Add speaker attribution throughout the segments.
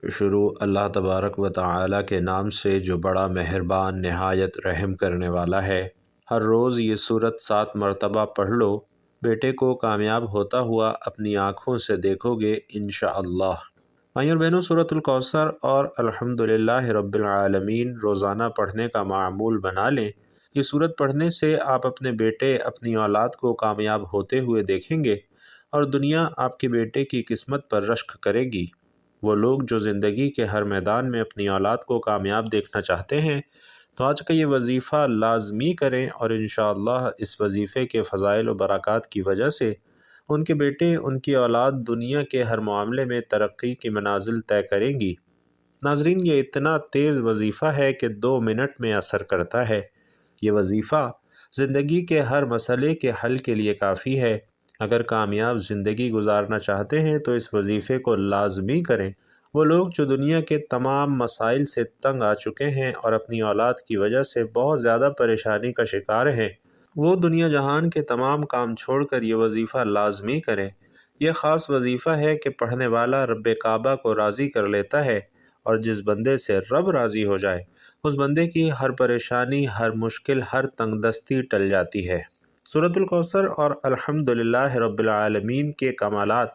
Speaker 1: شروع اللہ تبارک و تعالی کے نام سے جو بڑا مہربان نہایت رحم کرنے والا ہے۔ ہر روز یہ سورت 7 مرتبہ پڑھ لو، بیٹے کو کامیاب ہوتا ہوا اپنی آنکھوں سے دیکھو گے انشاءاللہ۔ بھائیو اور بہنوں، سورۃ الکوثر اور الحمدللہ رب العالمین روزانہ پڑھنے کا معمول بنا لیں۔ یہ سورت پڑھنے سے آپ اپنے بیٹے، اپنی اولاد کو کامیاب ہوتے ہوئے دیکھیں گے اور دنیا آپ کے بیٹے کی قسمت پر رشک کرے گی۔ وہ لوگ جو زندگی کے ہر میدان میں اپنی اولاد کو کامیاب دیکھنا چاہتے ہیں تو آج کا یہ وظیفہ لازمی کریں، اور انشاءاللہ اس وظیفے کے فضائل و برکات کی وجہ سے ان کے بیٹے، ان کی اولاد دنیا کے ہر معاملے میں ترقی کی منازل طے کریں گی۔ ناظرین، یہ اتنا تیز وظیفہ ہے کہ 2 منٹ میں اثر کرتا ہے۔ یہ وظیفہ زندگی کے ہر مسئلے کے حل کے لیے کافی ہے۔ اگر کامیاب زندگی گزارنا چاہتے ہیں تو اس وظیفے کو لازمی کریں۔ وہ لوگ جو دنیا کے تمام مسائل سے تنگ آ چکے ہیں اور اپنی اولاد کی وجہ سے بہت زیادہ پریشانی کا شکار ہیں، وہ دنیا جہان کے تمام کام چھوڑ کر یہ وظیفہ لازمی کریں۔ یہ خاص وظیفہ ہے کہ پڑھنے والا رب کعبہ کو راضی کر لیتا ہے، اور جس بندے سے رب راضی ہو جائے اس بندے کی ہر پریشانی، ہر مشکل، ہر تنگ دستی ٹل جاتی ہے۔ سورۃ الکوثر اور الحمدللہ رب العالمین کے کمالات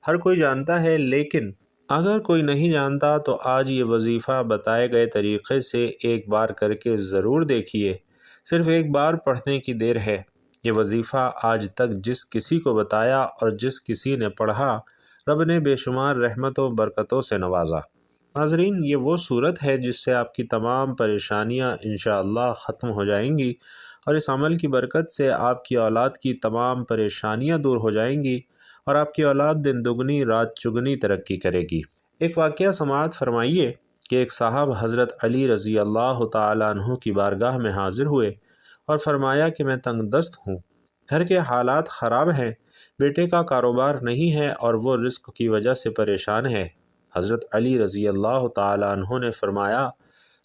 Speaker 1: ہر کوئی جانتا ہے، لیکن اگر کوئی نہیں جانتا تو آج یہ وظیفہ بتائے گئے طریقے سے ایک بار کر کے ضرور دیکھیے۔ صرف ایک بار پڑھنے کی دیر ہے۔ یہ وظیفہ آج تک جس کسی کو بتایا اور جس کسی نے پڑھا، رب نے بے شمار رحمتوں برکتوں سے نوازا۔ ناظرین، یہ وہ صورت ہے جس سے آپ کی تمام پریشانیاں انشاءاللہ ختم ہو جائیں گی، اور اس عمل کی برکت سے آپ کی اولاد کی تمام پریشانیاں دور ہو جائیں گی، اور آپ کی اولاد دن دگنی رات چگنی ترقی کرے گی۔ ایک واقعہ سماعت فرمائیے کہ ایک صاحب حضرت علی رضی اللہ تعالیٰ عنہ کی بارگاہ میں حاضر ہوئے اور فرمایا کہ میں تنگ دست ہوں، گھر کے حالات خراب ہیں، بیٹے کا کاروبار نہیں ہے اور وہ رزق کی وجہ سے پریشان ہے۔ حضرت علی رضی اللہ تعالیٰ عنہ نے فرمایا،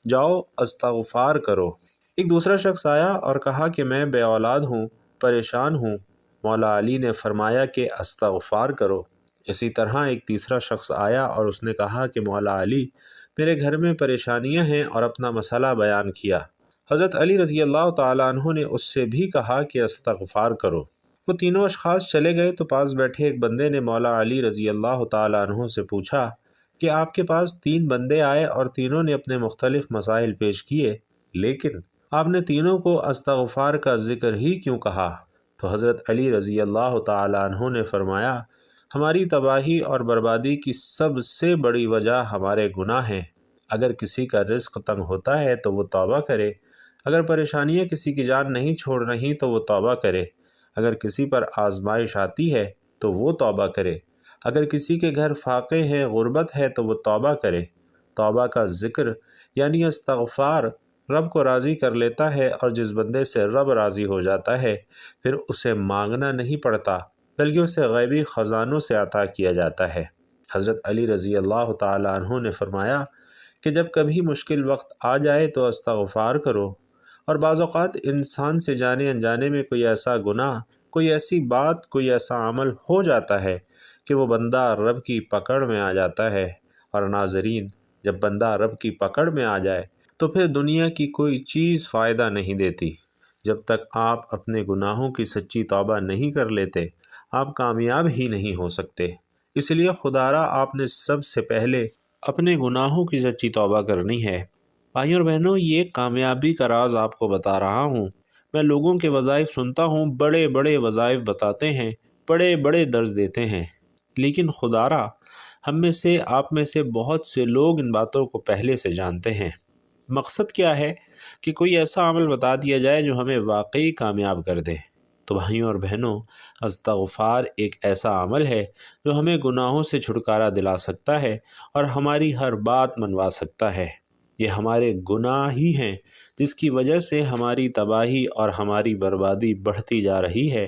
Speaker 1: جاؤ استغفار کرو۔ ایک دوسرا شخص آیا اور کہا کہ میں بے اولاد ہوں، پریشان ہوں۔ مولا علی نے فرمایا کہ استغفار کرو۔ اسی طرح ایک تیسرا شخص آیا اور اس نے کہا کہ مولا علی، میرے گھر میں پریشانیاں ہیں، اور اپنا مسئلہ بیان کیا۔ حضرت علی رضی اللہ تعالیٰ عنہ نے اس سے بھی کہا کہ استغفار کرو۔ وہ تینوں اشخاص چلے گئے تو پاس بیٹھے ایک بندے نے مولا علی رضی اللہ تعالیٰ عنہ سے پوچھا کہ آپ کے پاس 3 بندے آئے اور تینوں نے اپنے مختلف مسائل پیش کیے، لیکن آپ نے تینوں کو استغفار کا ذکر ہی کیوں کہا؟ تو حضرت علی رضی اللہ تعالیٰ عنہ نے فرمایا، ہماری تباہی اور بربادی کی سب سے بڑی وجہ ہمارے گناہ ہیں۔ اگر کسی کا رزق تنگ ہوتا ہے تو وہ توبہ کرے، اگر پریشانیاں کسی کی جان نہیں چھوڑ رہی تو وہ توبہ کرے، اگر کسی پر آزمائش آتی ہے تو وہ توبہ کرے، اگر کسی کے گھر فاقے ہیں، غربت ہے تو وہ توبہ کرے۔ توبہ کا ذکر یعنی استغفار رب کو راضی کر لیتا ہے، اور جس بندے سے رب راضی ہو جاتا ہے پھر اسے مانگنا نہیں پڑتا بلکہ اسے غیبی خزانوں سے عطا کیا جاتا ہے۔ حضرت علی رضی اللہ تعالیٰ عنہ نے فرمایا کہ جب کبھی مشکل وقت آ جائے تو استغفار کرو، اور بعض اوقات انسان سے جانے انجانے میں کوئی ایسا گناہ، کوئی ایسی بات، کوئی ایسا عمل ہو جاتا ہے کہ وہ بندہ رب کی پکڑ میں آ جاتا ہے، اور ناظرین، جب بندہ رب کی پکڑ میں آ جائے تو پھر دنیا کی کوئی چیز فائدہ نہیں دیتی۔ جب تک آپ اپنے گناہوں کی سچی توبہ نہیں کر لیتے، آپ کامیاب ہی نہیں ہو سکتے۔ اس لیے خدارا آپ نے سب سے پہلے اپنے گناہوں کی سچی توبہ کرنی ہے۔ بھائیوں اور بہنوں، یہ کامیابی کا راز آپ کو بتا رہا ہوں۔ میں لوگوں کے وظائف سنتا ہوں، بڑے بڑے وظائف بتاتے ہیں، بڑے بڑے درس دیتے ہیں، لیکن خدارا ہم میں سے، آپ میں سے بہت سے لوگ ان باتوں کو پہلے سے جانتے ہیں۔ مقصد کیا ہے کہ کوئی ایسا عمل بتا دیا جائے جو ہمیں واقعی کامیاب کر دے۔ تو بھائیوں اور بہنوں، استغفار ایک ایسا عمل ہے جو ہمیں گناہوں سے چھٹکارا دلا سکتا ہے اور ہماری ہر بات منوا سکتا ہے۔ یہ ہمارے گناہ ہی ہیں جس کی وجہ سے ہماری تباہی اور ہماری بربادی بڑھتی جا رہی ہے۔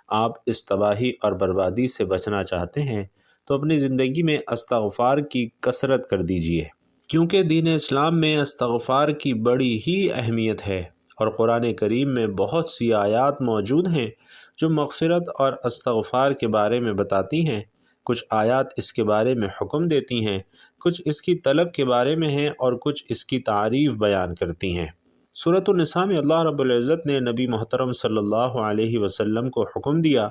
Speaker 1: آپ اس تباہی اور بربادی سے بچنا چاہتے ہیں تو اپنی زندگی میں استغفار کی کثرت کر دیجیے، کیونکہ دین اسلام میں استغفار کی بڑی ہی اہمیت ہے، اور قرآن کریم میں بہت سی آیات موجود ہیں جو مغفرت اور استغفار کے بارے میں بتاتی ہیں۔ کچھ آیات اس کے بارے میں حکم دیتی ہیں، کچھ اس کی طلب کے بارے میں ہیں اور کچھ اس کی تعریف بیان کرتی ہیں۔ سورۃ النساء میں اللہ رب العزت نے نبی محترم صلی اللہ علیہ وسلم کو حکم دیا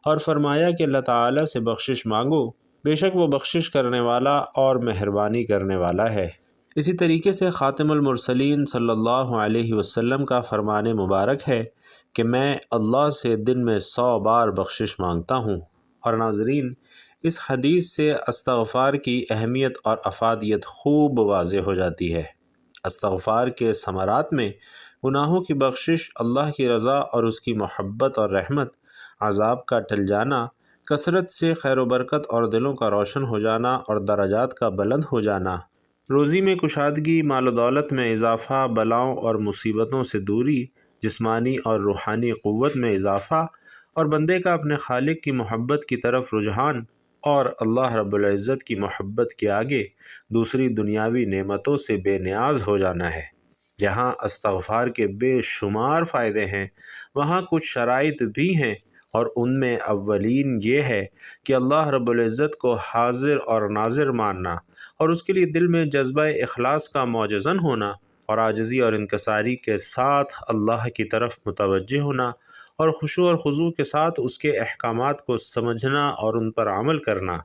Speaker 1: اور فرمایا کہ اللہ تعالیٰ سے بخشش مانگو، بے شک وہ بخشش کرنے والا اور مہربانی کرنے والا ہے۔ اسی طریقے سے خاتم المرسلین صلی اللہ علیہ وسلم کا فرمان مبارک ہے کہ میں اللہ سے دن میں 100 بار بخشش مانگتا ہوں۔ اور ناظرین، اس حدیث سے استغفار کی اہمیت اور افادیت خوب واضح ہو جاتی ہے۔ استغفار کے ثمرات میں گناہوں کی بخشش، اللہ کی رضا اور اس کی محبت اور رحمت، عذاب کا ٹل جانا، کثرت سے خیر و برکت اور دلوں کا روشن ہو جانا اور درجات کا بلند ہو جانا، روزی میں کشادگی، مال و دولت میں اضافہ، بلاؤں اور مصیبتوں سے دوری، جسمانی اور روحانی قوت میں اضافہ، اور بندے کا اپنے خالق کی محبت کی طرف رجحان، اور اللہ رب العزت کی محبت کے آگے دوسری دنیاوی نعمتوں سے بے نیاز ہو جانا ہے۔ جہاں استغفار کے بے شمار فائدے ہیں، وہاں کچھ شرائط بھی ہیں، اور ان میں اولین یہ ہے کہ اللہ رب العزت کو حاضر اور ناظر ماننا، اور اس کے لیے دل میں جذبہ اخلاص کا موجزن ہونا، اور عاجزی اور انکساری کے ساتھ اللہ کی طرف متوجہ ہونا، اور خشوع اور خضوع کے ساتھ اس کے احکامات کو سمجھنا اور ان پر عمل کرنا۔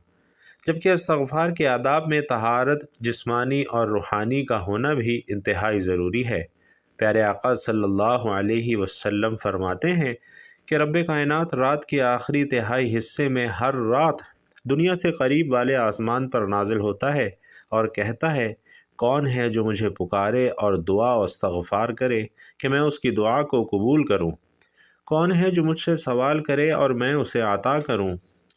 Speaker 1: جبکہ استغفار کے آداب میں طہارت جسمانی اور روحانی کا ہونا بھی انتہائی ضروری ہے۔ پیارے آقا صلی اللہ علیہ وسلم فرماتے ہیں کہ رب کائنات رات کے آخری تہائی حصے میں ہر رات دنیا سے قریب والے آسمان پر نازل ہوتا ہے اور کہتا ہے، کون ہے جو مجھے پکارے اور دعا و استغفار کرے کہ میں اس کی دعا کو قبول کروں؟ کون ہے جو مجھ سے سوال کرے اور میں اسے عطا کروں؟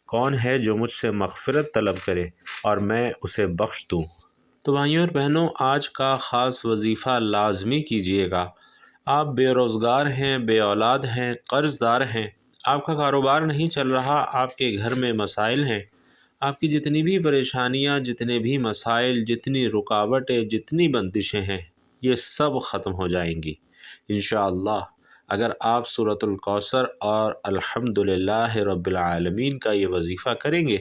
Speaker 1: کون ہے جو مجھ سے مغفرت طلب کرے اور میں اسے بخش دوں؟ تو بھائیوں اور بہنوں، آج کا خاص وظیفہ لازمی کیجیے گا۔ آپ بے روزگار ہیں، بے اولاد ہیں، قرض دار ہیں، آپ کا کاروبار نہیں چل رہا، آپ کے گھر میں مسائل ہیں، آپ کی جتنی بھی پریشانیاں، جتنے بھی مسائل، جتنی رکاوٹیں، جتنی بندشیں ہیں، یہ سب ختم ہو جائیں گی انشاءاللہ اگر آپ سورۃ الکوثر اور الحمدللہ رب العالمین کا یہ وظیفہ کریں گے،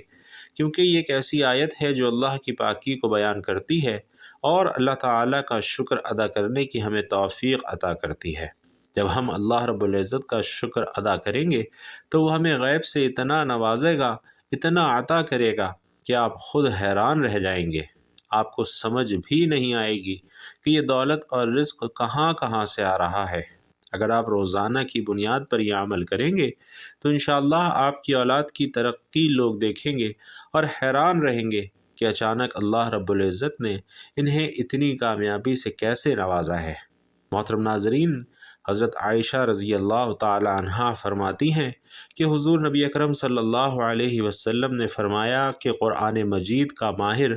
Speaker 1: کیونکہ یہ ایک ایسی آیت ہے جو اللہ کی پاکی کو بیان کرتی ہے اور اللہ تعالیٰ کا شکر ادا کرنے کی ہمیں توفیق عطا کرتی ہے۔ جب ہم اللہ رب العزت کا شکر ادا کریں گے تو وہ ہمیں غیب سے اتنا نوازے گا، اتنا عطا کرے گا کہ آپ خود حیران رہ جائیں گے۔ آپ کو سمجھ بھی نہیں آئے گی کہ یہ دولت اور رزق کہاں کہاں سے آ رہا ہے۔ اگر آپ روزانہ کی بنیاد پر یہ عمل کریں گے تو انشاءاللہ آپ کی اولاد کی ترقی لوگ دیکھیں گے اور حیران رہیں گے کہ اچانک اللہ رب العزت نے انہیں اتنی کامیابی سے کیسے نوازا ہے۔ محترم ناظرین، حضرت عائشہ رضی اللہ تعالی عنہا فرماتی ہیں کہ حضور نبی اکرم صلی اللہ علیہ وسلم نے فرمایا کہ قرآن مجید کا ماہر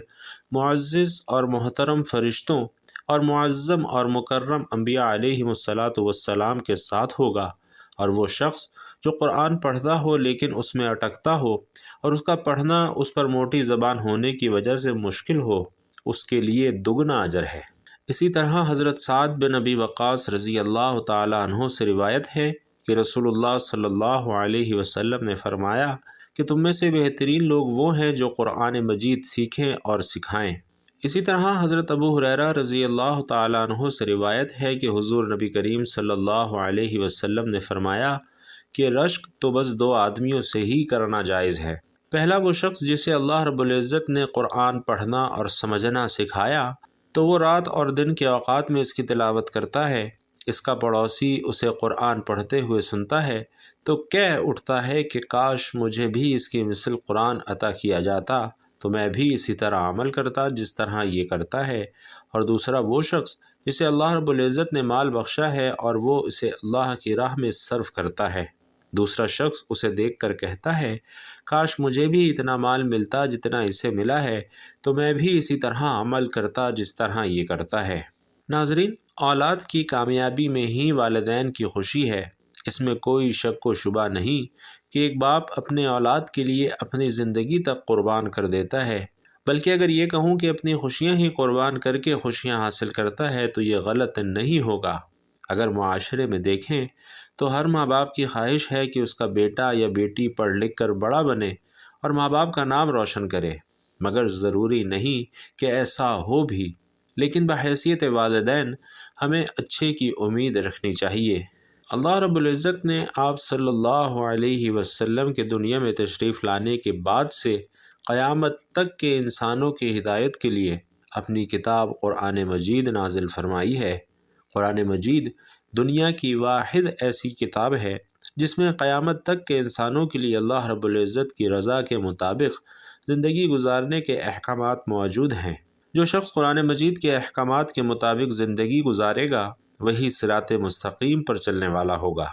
Speaker 1: معزز اور محترم فرشتوں اور معظم اور مکرم انبیاء علیہم الصلاۃ کے ساتھ ہوگا، اور وہ شخص جو قرآن پڑھتا ہو لیکن اس میں اٹکتا ہو اور اس کا پڑھنا اس پر موٹی زبان ہونے کی وجہ سے مشکل ہو، اس کے لیے دگنا اجر ہے۔ اسی طرح حضرت سعد بن ابی وقاص رضی اللہ تعالی عنہ سے روایت ہے کہ رسول اللہ صلی اللہ علیہ وسلم نے فرمایا کہ تم میں سے بہترین لوگ وہ ہیں جو قرآن مجید سیکھیں اور سکھائیں۔ اسی طرح حضرت ابو ہریرہ رضی اللہ تعالی عنہ سے روایت ہے کہ حضور نبی کریم صلی اللہ علیہ وسلم نے فرمایا کہ رشک تو بس 2 آدمیوں سے ہی کرنا جائز ہے۔ پہلا وہ شخص جسے اللہ رب العزت نے قرآن پڑھنا اور سمجھنا سکھایا تو وہ رات اور دن کے اوقات میں اس کی تلاوت کرتا ہے، اس کا پڑوسی اسے قرآن پڑھتے ہوئے سنتا ہے تو کہہ اٹھتا ہے کہ کاش مجھے بھی اس کی مثل قرآن عطا کیا جاتا تو میں بھی اسی طرح عمل کرتا جس طرح یہ کرتا ہے۔ اور دوسرا وہ شخص جسے اللہ رب العزت نے مال بخشا ہے اور وہ اسے اللہ کی راہ میں صرف کرتا ہے، دوسرا شخص اسے دیکھ کر کہتا ہے کاش مجھے بھی اتنا مال ملتا جتنا اسے ملا ہے تو میں بھی اسی طرح عمل کرتا جس طرح یہ کرتا ہے۔ ناظرین، اولاد کی کامیابی میں ہی والدین کی خوشی ہے۔ اس میں کوئی شک و شبہ نہیں کہ ایک باپ اپنے اولاد کے لیے اپنی زندگی تک قربان کر دیتا ہے، بلکہ اگر یہ کہوں کہ اپنی خوشیاں ہی قربان کر کے خوشیاں حاصل کرتا ہے تو یہ غلط نہیں ہوگا۔ اگر معاشرے میں دیکھیں تو ہر ماں باپ کی خواہش ہے کہ اس کا بیٹا یا بیٹی پڑھ لکھ کر بڑا بنے اور ماں باپ کا نام روشن کرے، مگر ضروری نہیں کہ ایسا ہو بھی، لیکن بحیثیت والدین ہمیں اچھے کی امید رکھنی چاہیے۔ اللہ رب العزت نے آپ صلی اللہ علیہ وسلم کے دنیا میں تشریف لانے کے بعد سے قیامت تک کے انسانوں کی ہدایت کے لیے اپنی کتاب قرآن مجید نازل فرمائی ہے۔ قرآن مجید دنیا کی واحد ایسی کتاب ہے جس میں قیامت تک کے انسانوں کے لیے اللہ رب العزت کی رضا کے مطابق زندگی گزارنے کے احکامات موجود ہیں۔ جو شخص قرآن مجید کے احکامات کے مطابق زندگی گزارے گا وہی صراط مستقیم پر چلنے والا ہوگا۔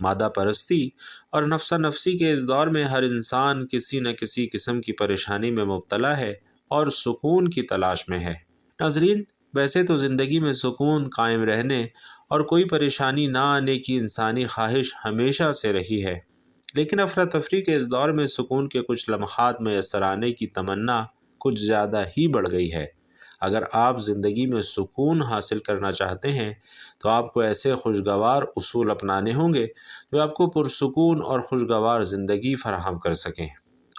Speaker 1: مادہ پرستی اور نفسا نفسی کے اس دور میں ہر انسان کسی نہ کسی قسم کی پریشانی میں مبتلا ہے اور سکون کی تلاش میں ہے۔ ناظرین، ویسے تو زندگی میں سکون قائم رہنے اور کوئی پریشانی نہ آنے کی انسانی خواہش ہمیشہ سے رہی ہے، لیکن افراتفری کے اس دور میں سکون کے کچھ لمحات میسر آنے کی تمنا کچھ زیادہ ہی بڑھ گئی ہے۔ اگر آپ زندگی میں سکون حاصل کرنا چاہتے ہیں تو آپ کو ایسے خوشگوار اصول اپنانے ہوں گے جو آپ کو پرسکون اور خوشگوار زندگی فراہم کر سکیں،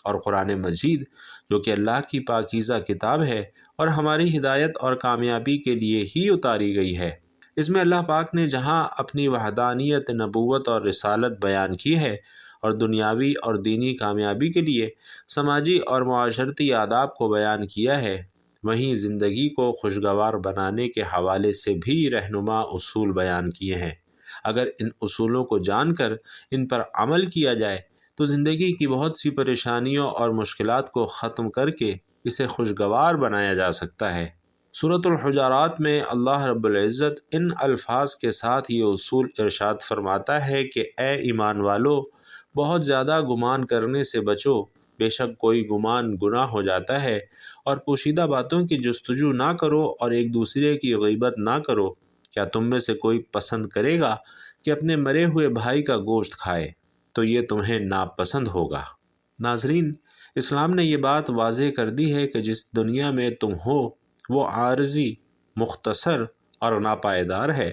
Speaker 1: اور قرآن مجید جو کہ اللہ کی پاکیزہ کتاب ہے اور ہماری ہدایت اور کامیابی کے لیے ہی اتاری گئی ہے، اس میں اللہ پاک نے جہاں اپنی وحدانیت، نبوت اور رسالت بیان کی ہے اور دنیاوی اور دینی کامیابی کے لیے سماجی اور معاشرتی آداب کو بیان کیا ہے، وہیں زندگی کو خوشگوار بنانے کے حوالے سے بھی رہنما اصول بیان کیے ہیں۔ اگر ان اصولوں کو جان کر ان پر عمل کیا جائے تو زندگی کی بہت سی پریشانیوں اور مشکلات کو ختم کر کے اسے خوشگوار بنایا جا سکتا ہے۔ سورۃ الحجرات میں اللہ رب العزت ان الفاظ کے ساتھ یہ اصول ارشاد فرماتا ہے کہ اے ایمان والو، بہت زیادہ گمان کرنے سے بچو، بے شک کوئی گمان گناہ ہو جاتا ہے، اور پوشیدہ باتوں کی جستجو نہ کرو اور ایک دوسرے کی غیبت نہ کرو۔ کیا تم میں سے کوئی پسند کرے گا کہ اپنے مرے ہوئے بھائی کا گوشت کھائے؟ تو یہ تمہیں ناپسند ہوگا۔ ناظرین، اسلام نے یہ بات واضح کر دی ہے کہ جس دنیا میں تم ہو وہ عارضی، مختصر اور ناپائیدار ہے،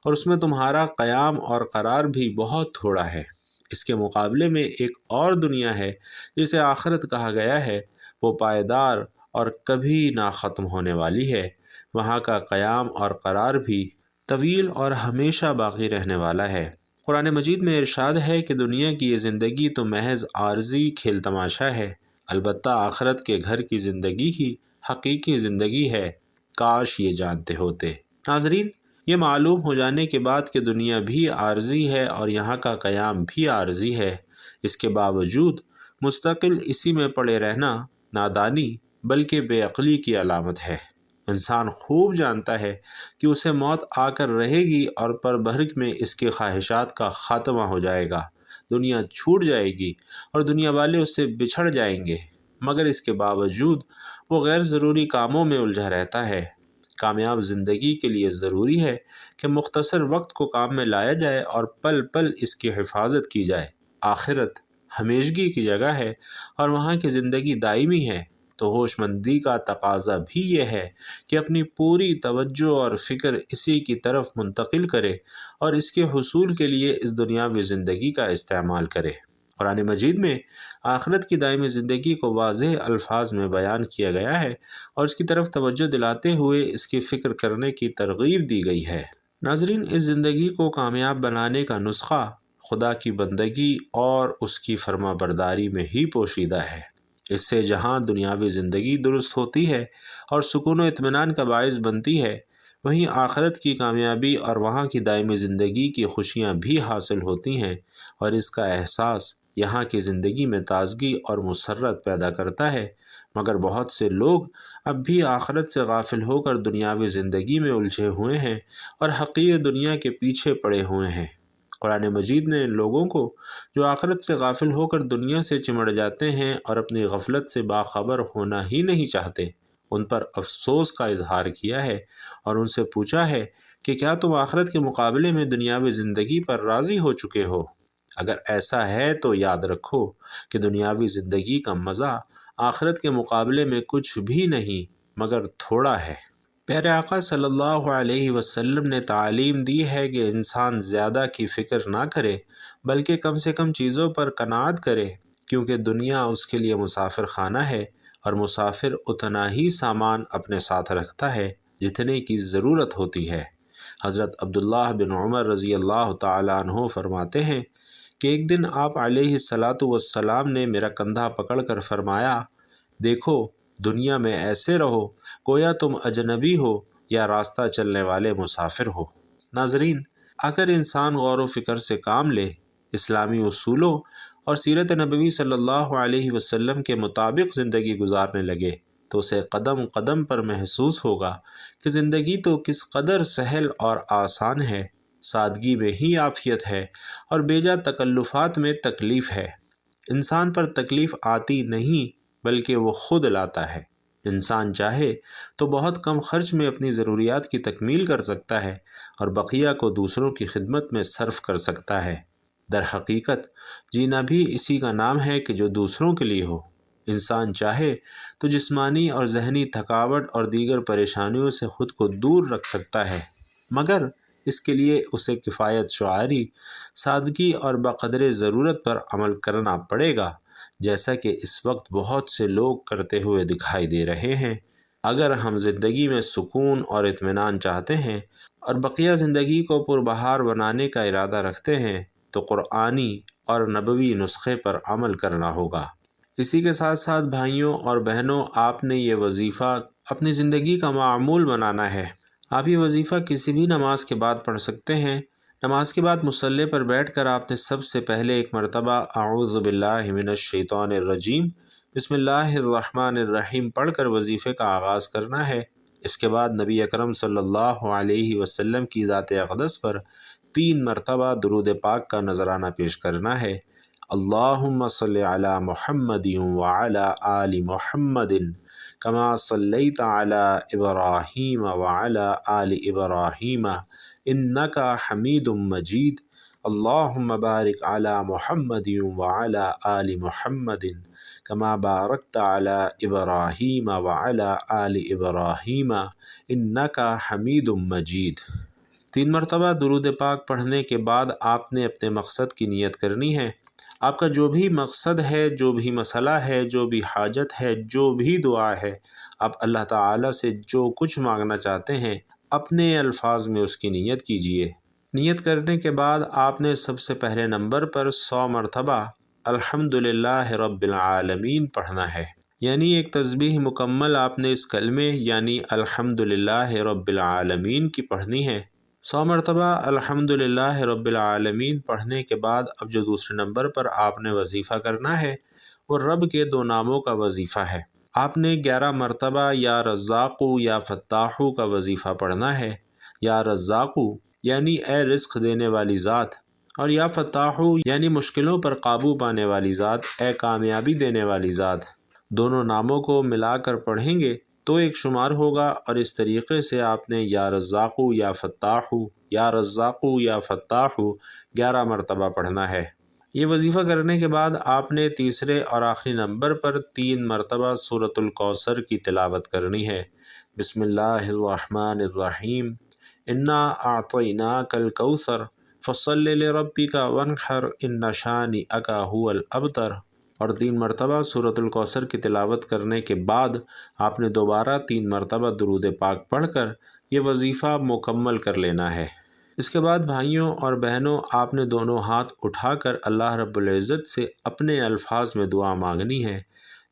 Speaker 1: اور اس میں تمہارا قیام اور قرار بھی بہت تھوڑا ہے۔ اس کے مقابلے میں ایک اور دنیا ہے جسے آخرت کہا گیا ہے، وہ پائیدار اور کبھی نہ ختم ہونے والی ہے۔ وہاں کا قیام اور قرار بھی طویل اور ہمیشہ باقی رہنے والا ہے۔ قرآن مجید میں ارشاد ہے کہ دنیا کی یہ زندگی تو محض عارضی کھیل تماشا ہے، البتہ آخرت کے گھر کی زندگی ہی حقیقی زندگی ہے، کاش یہ جانتے ہوتے۔ ناظرین، یہ معلوم ہو جانے کے بعد کہ دنیا بھی عارضی ہے اور یہاں کا قیام بھی عارضی ہے، اس کے باوجود مستقل اسی میں پڑے رہنا نادانی بلکہ بے عقلی کی علامت ہے۔ انسان خوب جانتا ہے کہ اسے موت آ کر رہے گی اور پر بھرک میں اس کے خواہشات کا خاتمہ ہو جائے گا، دنیا چھوٹ جائے گی اور دنیا والے اس سے بچھڑ جائیں گے، مگر اس کے باوجود وہ غیر ضروری کاموں میں الجھا رہتا ہے۔ کامیاب زندگی کے لیے ضروری ہے کہ مختصر وقت کو کام میں لایا جائے اور پل پل اس کی حفاظت کی جائے۔ آخرت ہمیشگی کی جگہ ہے اور وہاں کی زندگی دائمی ہے، تو ہوش مندی کا تقاضا بھی یہ ہے کہ اپنی پوری توجہ اور فکر اسی کی طرف منتقل کرے اور اس کے حصول کے لیے اس دنیاوی زندگی کا استعمال کرے۔ قرآن مجید میں آخرت کی دائمی زندگی کو واضح الفاظ میں بیان کیا گیا ہے اور اس کی طرف توجہ دلاتے ہوئے اس کی فکر کرنے کی ترغیب دی گئی ہے۔ ناظرین، اس زندگی کو کامیاب بنانے کا نسخہ خدا کی بندگی اور اس کی فرما برداری میں ہی پوشیدہ ہے۔ اس سے جہاں دنیاوی زندگی درست ہوتی ہے اور سکون و اطمینان کا باعث بنتی ہے، وہیں آخرت کی کامیابی اور وہاں کی دائمی زندگی کی خوشیاں بھی حاصل ہوتی ہیں، اور اس کا احساس یہاں کی زندگی میں تازگی اور مسرت پیدا کرتا ہے۔ مگر بہت سے لوگ اب بھی آخرت سے غافل ہو کر دنیاوی زندگی میں الجھے ہوئے ہیں اور حقیر دنیا کے پیچھے پڑے ہوئے ہیں۔ قرآن مجید نے لوگوں کو جو آخرت سے غافل ہو کر دنیا سے چمڑ جاتے ہیں اور اپنی غفلت سے باخبر ہونا ہی نہیں چاہتے، ان پر افسوس کا اظہار کیا ہے اور ان سے پوچھا ہے کہ کیا تم آخرت کے مقابلے میں دنیاوی زندگی پر راضی ہو چکے ہو؟ اگر ایسا ہے تو یاد رکھو کہ دنیاوی زندگی کا مزہ آخرت کے مقابلے میں کچھ بھی نہیں مگر تھوڑا ہے۔ پیارے آقا صلی اللہ علیہ وسلم نے تعلیم دی ہے کہ انسان زیادہ کی فکر نہ کرے بلکہ کم سے کم چیزوں پر قناعت کرے، کیونکہ دنیا اس کے لیے مسافر خانہ ہے اور مسافر اتنا ہی سامان اپنے ساتھ رکھتا ہے جتنے کی ضرورت ہوتی ہے۔ حضرت عبداللہ بن عمر رضی اللہ تعالیٰ عنہ فرماتے ہیں کہ ایک دن آپ علیہ السلام نے میرا کندھا پکڑ کر فرمایا، دیکھو دنیا میں ایسے رہو گویا تم اجنبی ہو یا راستہ چلنے والے مسافر ہو۔ ناظرین، اگر انسان غور و فکر سے کام لے، اسلامی اصولوں اور سیرت نبوی صلی اللہ علیہ وسلم کے مطابق زندگی گزارنے لگے تو اسے قدم قدم پر محسوس ہوگا کہ زندگی تو کس قدر سہل اور آسان ہے، سادگی میں ہی عافیت ہے اور بیجا تکلفات میں تکلیف ہے۔ انسان پر تکلیف آتی نہیں بلکہ وہ خود لاتا ہے۔ انسان چاہے تو بہت کم خرچ میں اپنی ضروریات کی تکمیل کر سکتا ہے اور بقیہ کو دوسروں کی خدمت میں صرف کر سکتا ہے۔ در حقیقت جینا بھی اسی کا نام ہے کہ جو دوسروں کے لیے ہو۔ انسان چاہے تو جسمانی اور ذہنی تھکاوٹ اور دیگر پریشانیوں سے خود کو دور رکھ سکتا ہے، مگر اس کے لیے اسے کفایت شعاری، سادگی اور بقدر ضرورت پر عمل کرنا پڑے گا، جیسا کہ اس وقت بہت سے لوگ کرتے ہوئے دکھائی دے رہے ہیں۔ اگر ہم زندگی میں سکون اور اطمینان چاہتے ہیں اور بقیہ زندگی کو پربہار بنانے کا ارادہ رکھتے ہیں تو قرآنی اور نبوی نسخے پر عمل کرنا ہوگا۔ اسی کے ساتھ ساتھ بھائیوں اور بہنوں، آپ نے یہ وظیفہ اپنی زندگی کا معمول بنانا ہے۔ آپ یہ وظیفہ کسی بھی نماز کے بعد پڑھ سکتے ہیں۔ نماز کے بعد مصلی پر بیٹھ کر آپ نے سب سے پہلے ایک مرتبہ اعوذ باللہ من الشیطان الرجیم بسم اللہ الرحمن الرحیم پڑھ کر وظیفے کا آغاز کرنا ہے۔ اس کے بعد نبی اکرم صلی اللہ علیہ وسلم کی ذات اقدس پر 3 مرتبہ درود پاک کا نذرانہ پیش کرنا ہے۔ اللہم صلی علی محمد وعلی آل محمد کما صلیت علی ابراہیم وعلی آل ابراہیم انک حمید مجید۔ اللہم بارک علی محمد وعلی آل محمد کما بارکت علی ابراہیم وعلی آل ابراہیم انک حمید مجید۔ 3 مرتبہ درود پاک پڑھنے کے بعد آپ نے اپنے مقصد کی نیت کرنی ہے۔ آپ کا جو بھی مقصد ہے، جو بھی مسئلہ ہے، جو بھی حاجت ہے، جو بھی دعا ہے، آپ اللہ تعالیٰ سے جو کچھ مانگنا چاہتے ہیں اپنے الفاظ میں اس کی نیت کیجئے۔ نیت کرنے کے بعد آپ نے سب سے پہلے نمبر پر 100 مرتبہ الحمدللہ رب العالمین پڑھنا ہے، یعنی ایک تسبیح مکمل آپ نے اس کلمے یعنی الحمدللہ رب العالمین کی پڑھنی ہے۔ 100 مرتبہ الحمدللہ رب العالمین پڑھنے کے بعد اب جو دوسرے نمبر پر آپ نے وظیفہ کرنا ہے وہ رب کے 2 ناموں کا وظیفہ ہے۔ آپ نے 11 مرتبہ یا رزاقو یا فتاحو کا وظیفہ پڑھنا ہے۔ یا رزاقو یعنی اے رزق دینے والی ذات، اور یا فتاحو یعنی مشکلوں پر قابو پانے والی ذات، اے کامیابی دینے والی ذات۔ دونوں ناموں کو ملا کر پڑھیں گے تو ایک شمار ہوگا، اور اس طریقے سے آپ نے یا رزاقو یا فتاحو یا رزاقو یا فتاحو 11 مرتبہ پڑھنا ہے۔ یہ وظیفہ کرنے کے بعد آپ نے تیسرے اور آخری نمبر پر 3 مرتبہ سورۃ الکوثر کی تلاوت کرنی ہے۔ بسم اللہ الرحمن الرحیم انا اعطیناک الکوثر فصل لربک وانحر ان شانئک هو الابتر، اور 3 مرتبہ سورۃ الکوثر کی تلاوت کرنے کے بعد آپ نے دوبارہ 3 مرتبہ درود پاک پڑھ کر یہ وظیفہ مکمل کر لینا ہے۔ اس کے بعد بھائیوں اور بہنوں، آپ نے دونوں ہاتھ اٹھا کر اللہ رب العزت سے اپنے الفاظ میں دعا مانگنی ہے۔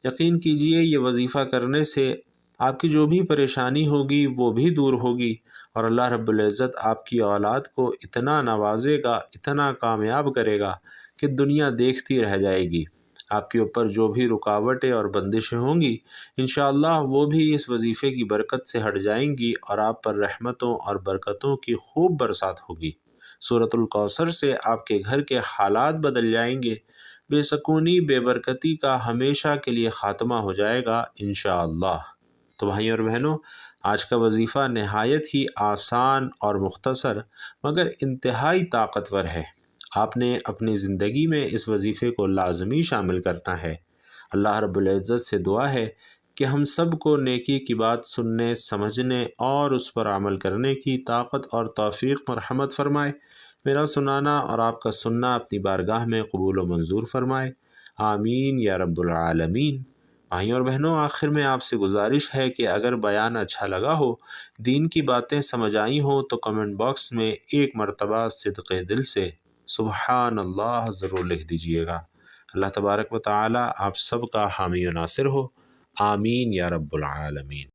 Speaker 1: یقین کیجئے یہ وظیفہ کرنے سے آپ کی جو بھی پریشانی ہوگی وہ بھی دور ہوگی، اور اللہ رب العزت آپ کی اولاد کو اتنا نوازے گا، اتنا کامیاب کرے گا کہ دنیا دیکھتی رہ جائے گی۔ آپ کے اوپر جو بھی رکاوٹیں اور بندشیں ہوں گی انشاءاللہ وہ بھی اس وظیفے کی برکت سے ہٹ جائیں گی، اور آپ پر رحمتوں اور برکتوں کی خوب برسات ہوگی۔ سورۃ الکوثر سے آپ کے گھر کے حالات بدل جائیں گے، بے سکونی، بے برکتی کا ہمیشہ کے لیے خاتمہ ہو جائے گا انشاءاللہ۔ تو بھائی اور بہنوں، آج کا وظیفہ نہایت ہی آسان اور مختصر مگر انتہائی طاقتور ہے۔ آپ نے اپنی زندگی میں اس وظیفے کو لازمی شامل کرنا ہے۔ اللہ رب العزت سے دعا ہے کہ ہم سب کو نیکی کی بات سننے، سمجھنے اور اس پر عمل کرنے کی طاقت اور توفیق مرحمت فرمائے۔ میرا سنانا اور آپ کا سننا اپنی بارگاہ میں قبول و منظور فرمائے۔ آمین یا رب العالمین۔ بھائیوں اور بہنوں، آخر میں آپ سے گزارش ہے کہ اگر بیان اچھا لگا ہو، دین کی باتیں سمجھ آئی ہوں تو کمنٹ باکس میں ایک مرتبہ صدق دل سے سبحان اللہ ضرور لکھ دیجئے گا۔ اللہ تبارک و تعالی آپ سب کا حامی و ناصر ہو، آمین یا رب العالمین۔